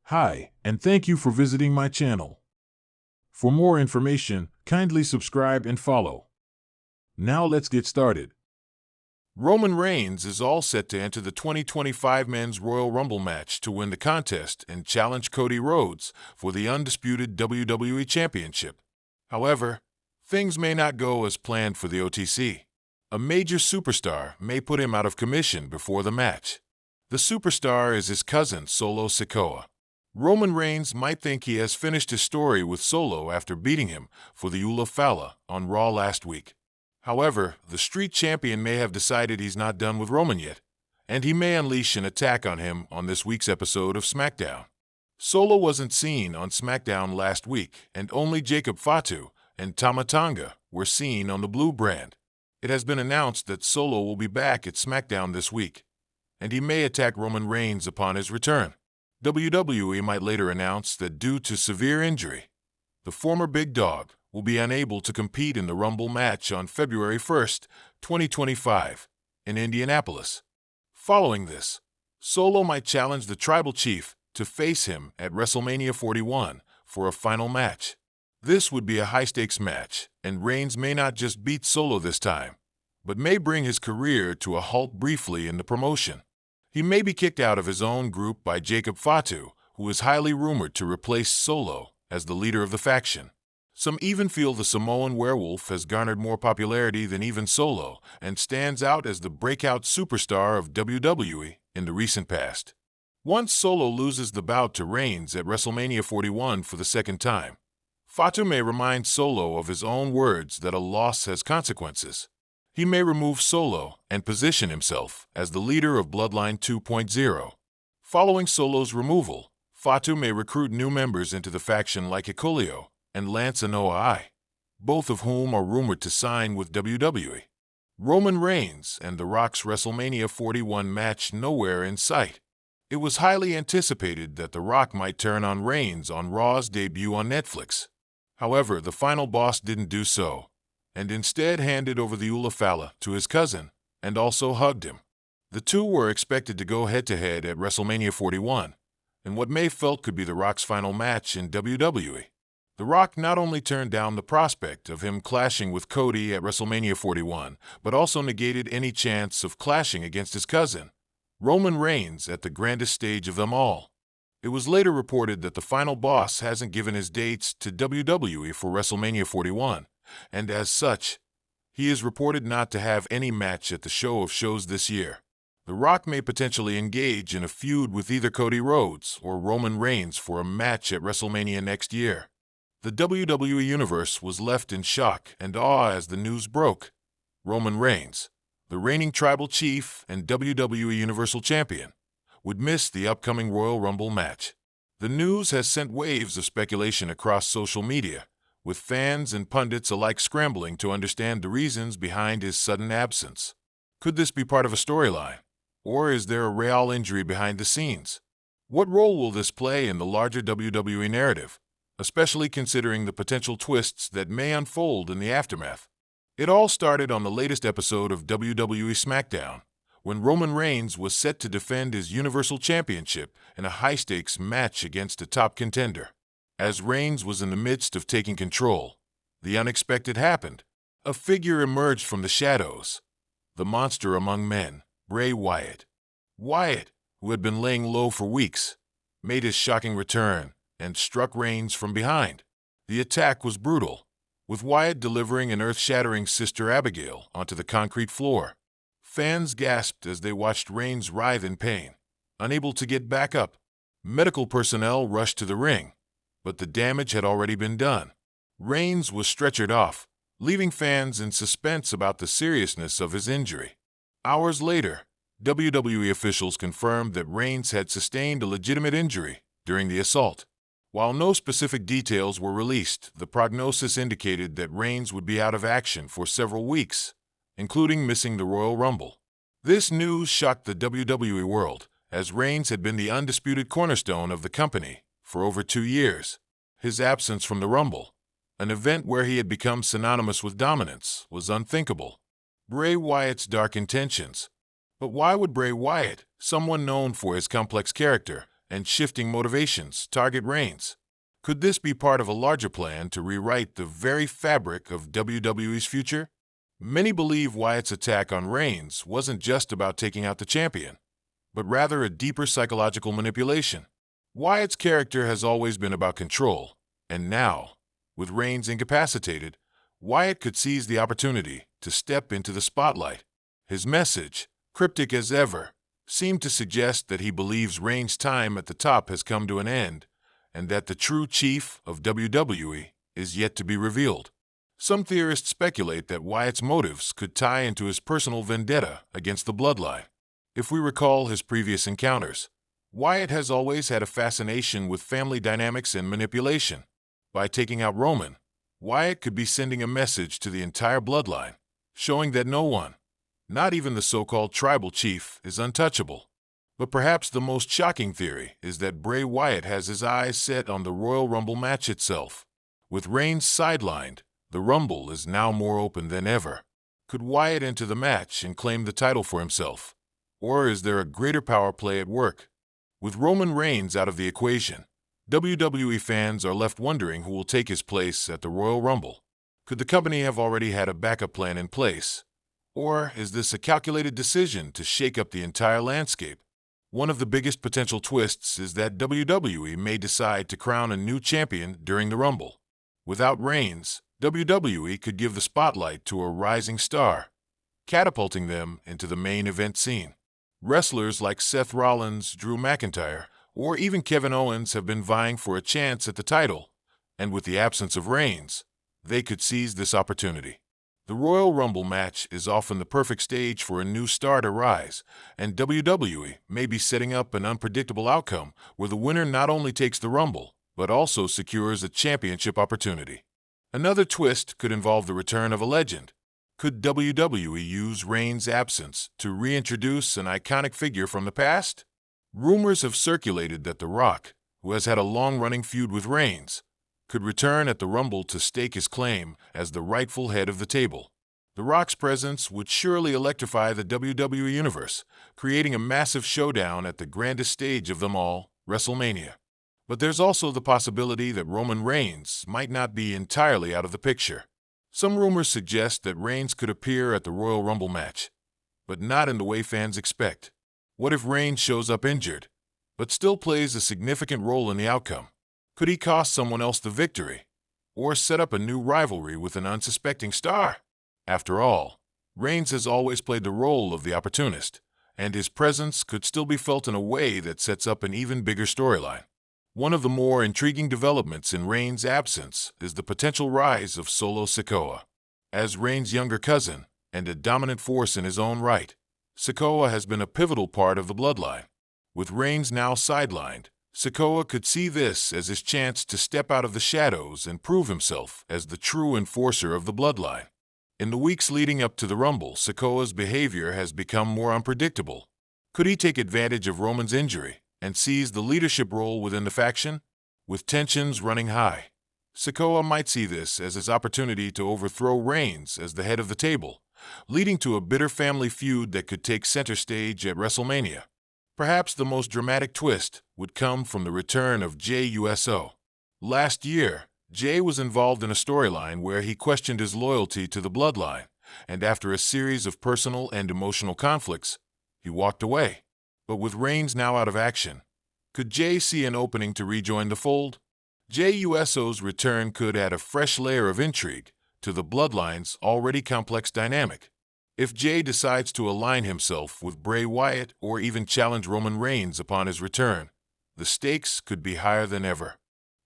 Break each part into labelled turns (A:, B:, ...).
A: Hi, and thank you for visiting my channel. For more information, kindly subscribe and follow. Now let's get started. Roman Reigns is all set to enter the 2025 Men's Royal Rumble match to win the contest and challenge Cody Rhodes for the undisputed WWE Championship. However, things may not go as planned for the OTC. A major superstar may put him out of commission before the match. The superstar is his cousin, Solo Sikoa. Roman Reigns might think he has finished his story with Solo after beating him for the Ula Fala on Raw last week. However, the Street Champion may have decided he's not done with Roman yet, and he may unleash an attack on him on this week's episode of SmackDown. Solo wasn't seen on SmackDown last week, and only Jacob Fatu and Tama Tonga were seen on the Blue brand. It has been announced that Solo will be back at SmackDown this week, and he may attack Roman Reigns upon his return. WWE might later announce that due to severe injury, the former Big Dog will be unable to compete in the Rumble match on February 1st, 2025, in Indianapolis. Following this, Solo might challenge the Tribal Chief to face him at WrestleMania 41 for a final match. This would be a high-stakes match, and Reigns may not just beat Solo this time, but may bring his career to a halt briefly in the promotion. He may be kicked out of his own group by Jacob Fatu, who is highly rumored to replace Solo as the leader of the faction. Some even feel the Samoan Werewolf has garnered more popularity than even Solo and stands out as the breakout superstar of WWE in the recent past. Once Solo loses the bout to Reigns at WrestleMania 41 for the second time, Fatu may remind Solo of his own words that a loss has consequences. He may remove Solo and position himself as the leader of Bloodline 2.0. Following Solo's removal, Fatu may recruit new members into the faction like Hikuleo and Lance Anoa'i, both of whom are rumored to sign with WWE. Roman Reigns and The Rock's WrestleMania 41 match nowhere in sight. It was highly anticipated that The Rock might turn on Reigns on Raw's debut on Netflix. However, the final boss didn't do so, and instead handed over the Ula Fala to his cousin and also hugged him. The two were expected to go head-to-head at WrestleMania 41, in what may felt could be The Rock's final match in WWE. The Rock not only turned down the prospect of him clashing with Cody at WrestleMania 41, but also negated any chance of clashing against his cousin, Roman Reigns, at the grandest stage of them all. It was later reported that the final boss hasn't given his dates to WWE for WrestleMania 41, and as such, he is reported not to have any match at the show of shows this year. The Rock may potentially engage in a feud with either Cody Rhodes or Roman Reigns for a match at WrestleMania next year. The WWE Universe was left in shock and awe as the news broke. Roman Reigns, the reigning Tribal Chief and WWE Universal Champion, would miss the upcoming Royal Rumble match. The news has sent waves of speculation across social media, with fans and pundits alike scrambling to understand the reasons behind his sudden absence. Could this be part of a storyline, or is there a real injury behind the scenes? What role will this play in the larger WWE narrative, especially considering the potential twists that may unfold in the aftermath? It all started on the latest episode of WWE SmackDown, when Roman Reigns was set to defend his Universal Championship in a high-stakes match against a top contender. As Reigns was in the midst of taking control, the unexpected happened. A figure emerged from the shadows, the monster among men, Bray Wyatt. Wyatt, who had been laying low for weeks, made his shocking return and struck Reigns from behind. The attack was brutal, with Wyatt delivering an earth-shattering Sister Abigail onto the concrete floor. Fans gasped as they watched Reigns writhe in pain, unable to get back up. Medical personnel rushed to the ring, but the damage had already been done. Reigns was stretchered off, leaving fans in suspense about the seriousness of his injury. Hours later, WWE officials confirmed that Reigns had sustained a legitimate injury during the assault. While no specific details were released, the prognosis indicated that Reigns would be out of action for several weeks, including missing the Royal Rumble. This news shocked the WWE world, as Reigns had been the undisputed cornerstone of the company for over 2 years. His absence from the Rumble, an event where he had become synonymous with dominance, was unthinkable. Bray Wyatt's dark intentions. But why would Bray Wyatt, someone known for his complex character and shifting motivations target Reigns. Could this be part of a larger plan to rewrite the very fabric of WWE's future? Many believe Wyatt's attack on Reigns wasn't just about taking out the champion, but rather a deeper psychological manipulation. Wyatt's character has always been about control, and now, with Reigns incapacitated, Wyatt could seize the opportunity to step into the spotlight. His message, cryptic as ever, seemed to suggest that he believes Reigns' time at the top has come to an end, and that the true chief of WWE is yet to be revealed. Some theorists speculate that Wyatt's motives could tie into his personal vendetta against the bloodline. If we recall his previous encounters, Wyatt has always had a fascination with family dynamics and manipulation. By taking out Roman, Wyatt could be sending a message to the entire bloodline, showing that no one, not even the so-called tribal chief, is untouchable. But perhaps the most shocking theory is that Bray Wyatt has his eyes set on the Royal Rumble match itself. With Reigns sidelined, the Rumble is now more open than ever. Could Wyatt enter the match and claim the title for himself? Or is there a greater power play at work? With Roman Reigns out of the equation, WWE fans are left wondering who will take his place at the Royal Rumble. Could the company have already had a backup plan in place? Or is this a calculated decision to shake up the entire landscape? One of the biggest potential twists is that WWE may decide to crown a new champion during the Rumble. Without Reigns, WWE could give the spotlight to a rising star, catapulting them into the main event scene. Wrestlers like Seth Rollins, Drew McIntyre, or even Kevin Owens have been vying for a chance at the title, and with the absence of Reigns, they could seize this opportunity. The Royal Rumble match is often the perfect stage for a new star to rise, and WWE may be setting up an unpredictable outcome where the winner not only takes the Rumble, but also secures a championship opportunity. Another twist could involve the return of a legend. Could WWE use Reigns' absence to reintroduce an iconic figure from the past? Rumors have circulated that The Rock, who has had a long-running feud with Reigns, could return at the Rumble to stake his claim as the rightful head of the table. The Rock's presence would surely electrify the WWE Universe, creating a massive showdown at the grandest stage of them all, WrestleMania. But there's also the possibility that Roman Reigns might not be entirely out of the picture. Some rumors suggest that Reigns could appear at the Royal Rumble match, but not in the way fans expect. What if Reigns shows up injured, but still plays a significant role in the outcome? Could he cost someone else the victory, or set up a new rivalry with an unsuspecting star? After all, Reigns has always played the role of the opportunist, and his presence could still be felt in a way that sets up an even bigger storyline. One of the more intriguing developments in Reigns' absence is the potential rise of Solo Sikoa. As Reigns' younger cousin, and a dominant force in his own right, Sikoa has been a pivotal part of the bloodline. With Reigns now sidelined, Sikoa could see this as his chance to step out of the shadows and prove himself as the true enforcer of the bloodline. In the weeks leading up to the Rumble, Sikoa's behavior has become more unpredictable. Could he take advantage of Roman's injury and seize the leadership role within the faction? With tensions running high, Sikoa might see this as his opportunity to overthrow Reigns as the head of the table, leading to a bitter family feud that could take center stage at WrestleMania. Perhaps the most dramatic twist would come from the return of Jey Uso. Last year, Jey was involved in a storyline where he questioned his loyalty to the bloodline, and after a series of personal and emotional conflicts, he walked away. But with Reigns now out of action, could Jey see an opening to rejoin the fold? Jey Uso's return could add a fresh layer of intrigue to the bloodline's already complex dynamic. If Jey decides to align himself with Bray Wyatt or even challenge Roman Reigns upon his return, the stakes could be higher than ever.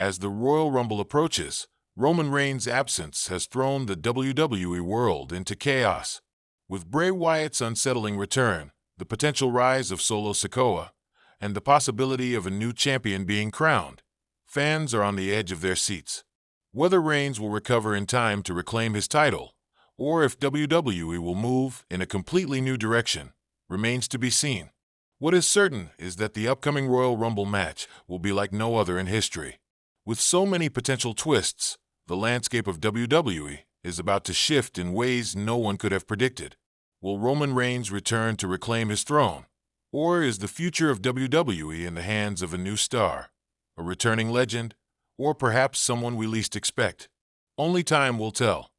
A: As the Royal Rumble approaches, Roman Reigns' absence has thrown the WWE world into chaos. With Bray Wyatt's unsettling return, the potential rise of Solo Sikoa, and the possibility of a new champion being crowned, fans are on the edge of their seats. Whether Reigns will recover in time to reclaim his title, or if WWE will move in a completely new direction, remains to be seen. What is certain is that the upcoming Royal Rumble match will be like no other in history. With so many potential twists, the landscape of WWE is about to shift in ways no one could have predicted. Will Roman Reigns return to reclaim his throne? Or is the future of WWE in the hands of a new star, a returning legend, or perhaps someone we least expect? Only time will tell.